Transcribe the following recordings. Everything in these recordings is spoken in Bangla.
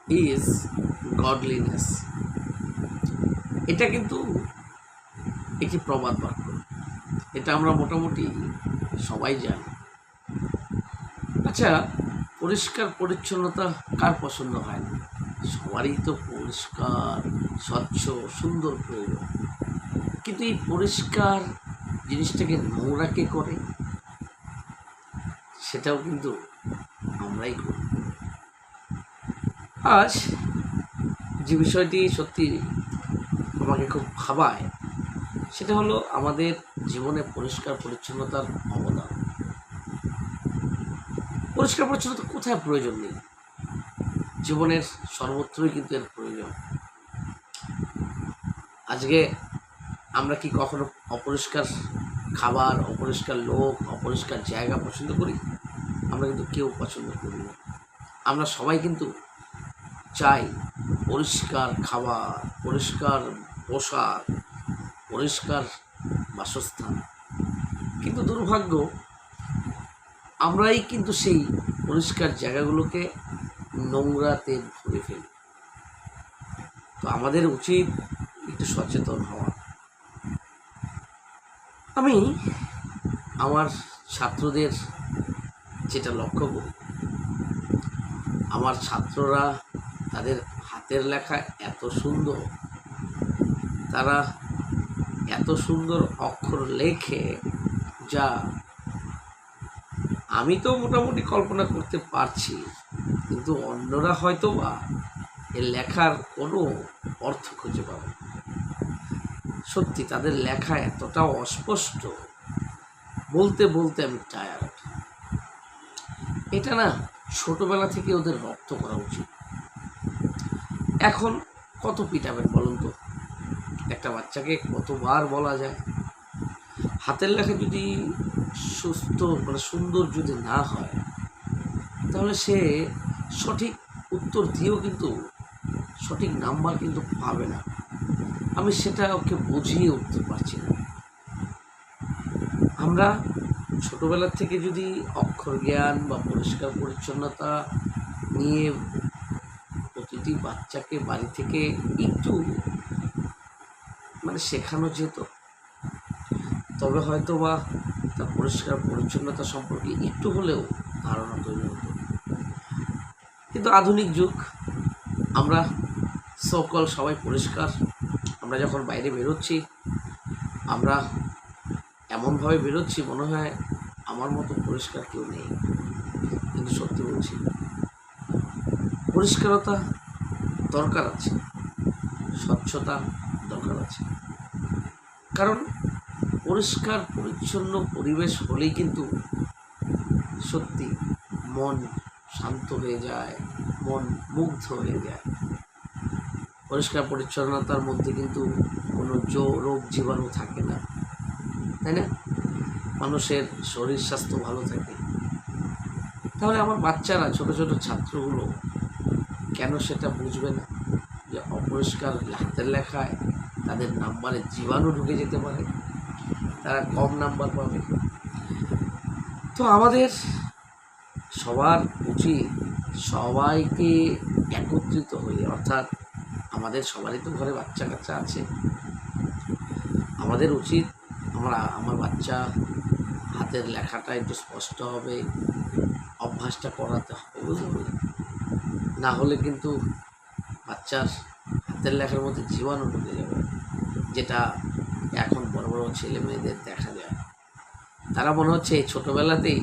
Is godliness. এটা কিন্তু একটি প্রবাদ বাক্য, এটা আমরা মোটামুটি সবাই জানি। আচ্ছা, পরিষ্কার পরিচ্ছন্নতা কার পছন্দ হয় না? সবারই তো পরিষ্কার স্বচ্ছ সুন্দর প্রয়োজন। কিন্তু এই পরিষ্কার জিনিসটাকে নোংরা কে করে? সেটাও কিন্তু আমরাই করি। আজ যে বিষয়টি সত্যি আমাকে খুব ভাবায়, সেটা হলো আমাদের জীবনে পরিষ্কার পরিচ্ছন্নতার অবদান। পরিষ্কার পরিচ্ছন্নতা কোথায় প্রয়োজন নেই? জীবনের সর্বত্রই কিন্তু এর প্রয়োজন। আজকে আমরা কি কখনো অপরিষ্কার খাবার, অপরিষ্কার লোক, অপরিষ্কার জায়গা পছন্দ করি? আমরা কিন্তু কেউ পছন্দ করি না। আমরা সবাই কিন্তু চাই পরিষ্কার খাবার, পরিষ্কার পোশাক, পরিষ্কার বাসস্থান। কিন্তু দুর্ভাগ্য, আমরাই কিন্তু সেই পরিষ্কার জায়গাগুলোকে নোংরাতে ভরে ফেলি। তো আমাদের উচিত একটু সচেতন হওয়া। আমি আমার ছাত্রদের যেটা লক্ষ্য করি, আমার ছাত্ররা তাদের হাতের লেখা এত সুন্দর, তারা এত সুন্দর অক্ষর লেখে, যা আমি তো মোটামুটি কল্পনা করতে পারছি, কিন্তু অন্যরা হয়তো বা এর লেখার কোনো অর্থ খুঁজে পাবে। সত্যি তাদের লেখা এতটা অস্পষ্ট, বলতে বলতে আমি টায়ার্ড। এটা না ছোটবেলা থেকে ওদের রপ্ত করা উচিত। এখন কত পিটাবেন বলুন তো? একটা বাচ্চাকে কতবার বলা যায়? হাতের লেখা যদি সুস্থ সুন্দর যদি না হয়, তাহলে সে সঠিক উত্তর দিয়েও কিন্তু সঠিক নাম্বার কিন্তু পাবে না। আমি সেটা ওকে বুঝিয়ে উঠতে পারছি না। আমরা ছোটোবেলার থেকে যদি অক্ষর জ্ঞান বা পরিষ্কার পরিচ্ছন্নতা নিয়ে প্রতিটি বাচ্চাকে বাড়ি থেকে একটু শেখানো যেত, তবে হয়তো বা তার পরিষ্কার পরিচ্ছন্নতা সম্পর্কে একটু হলেও ধারণা তৈরি হতো। কিন্তু আধুনিক যুগ, আমরা সকল সবাই পরিষ্কার। আমরা যখন বাইরে বেরোচ্ছি, আমরা এমনভাবে বেরোচ্ছি মনে হয় আমার মতো পরিষ্কার কেউ নেই। কিন্তু সত্যি বলছি, পরিষ্কারতা দরকার আছে, স্বচ্ছতা দরকার আছে। কারণ পরিষ্কার পরিচ্ছন্ন পরিবেশ হলেই কিন্তু সত্যি মন শান্ত হয়ে যায়, মন মুগ্ধ হয়ে যায়। পরিষ্কার পরিচ্ছন্নতার মধ্যে কিন্তু কোনো রোগ জীবাণু থাকে না, তাই না? মানুষের শরীর স্বাস্থ্য ভালো থাকে। তাহলে আমার বাচ্চারা, ছোট ছোট ছাত্রগুলো কেন সেটা বুঝবে না যে অপরিষ্কার হাতের লেখায় তাদের নাম্বারে জীবাণু ঢুকে যেতে পারে, তারা কম নাম্বার পাবে? তো আমাদের সবার উচিত সবাইকে একত্রিত হয়ে, অর্থাৎ আমাদের সবারই তো ঘরে বাচ্চা কাচ্চা আছে, আমাদের উচিত আমার বাচ্চা হাতের লেখাটা একটু স্পষ্ট হবে, অভ্যাসটা করাতে হবে, বুঝলি? না হলে কিন্তু বাচ্চার হাতের লেখার মধ্যে জীবাণু ঢুকে যাবে, যেটা এখন বড় বড় ছেলে মেয়েদের দেখা যায়। তারা মনে হচ্ছে এই ছোটোবেলাতেই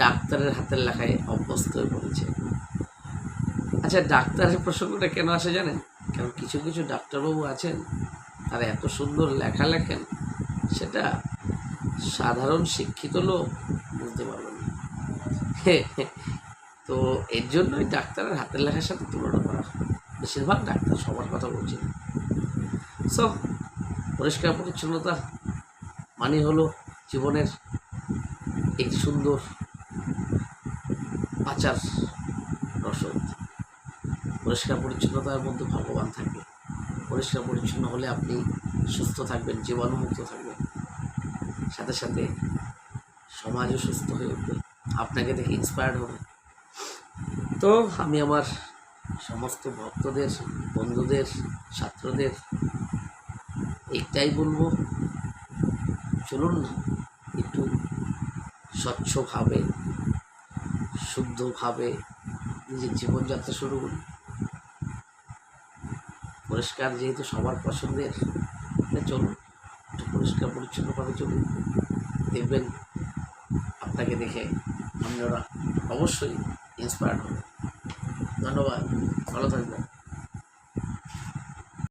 ডাক্তারের হাতের লেখায় অভ্যস্ত হয়ে পড়েছে। আচ্ছা, ডাক্তারের প্রসঙ্গটা কেন আসে জানেন? কারণ কিছু কিছু ডাক্তারবাবু আছেন, তারা এত সুন্দর লেখা লেখেন, সেটা সাধারণ শিক্ষিত লোক বুঝতে পারবে না। তো এর জন্যই ডাক্তারের হাতের লেখার সাথে তুলনা করা হয়। বেশিরভাগ ডাক্তার, সবার কথা বলছি। সো পরিষ্কার পরিচ্ছন্নতা মানে হলো জীবনের একটি সুন্দর বাঁচার রসদ। পরিষ্কার পরিচ্ছন্নতার মধ্যে ভগবান থাকে। পরিষ্কার পরিচ্ছন্ন হলে আপনি সুস্থ থাকবেন, জীবাণুমুক্ত থাকবেন, সাথে সাথে সমাজও সুস্থ হয়ে উঠবে, আপনাকে দেখে ইন্সপায়ার্ড হবে। তো আমি আমার সমস্ত ভক্তদের, বন্ধুদের, ছাত্রদের একটাই বলবো, চলুন না একটু স্বচ্ছভাবে, শুদ্ধভাবে নিজের জীবনযাত্রা শুরু করুন। পরিষ্কার যেহেতু সবার পছন্দের, চলুন একটু পরিষ্কার পরিচ্ছন্নভাবে চলুন, দেখবেন আপনাকে দেখে আপনারা অবশ্যই ইন্সপায়ার্ড হবেন। ধন্যবাদ, ভালো থাকবেন।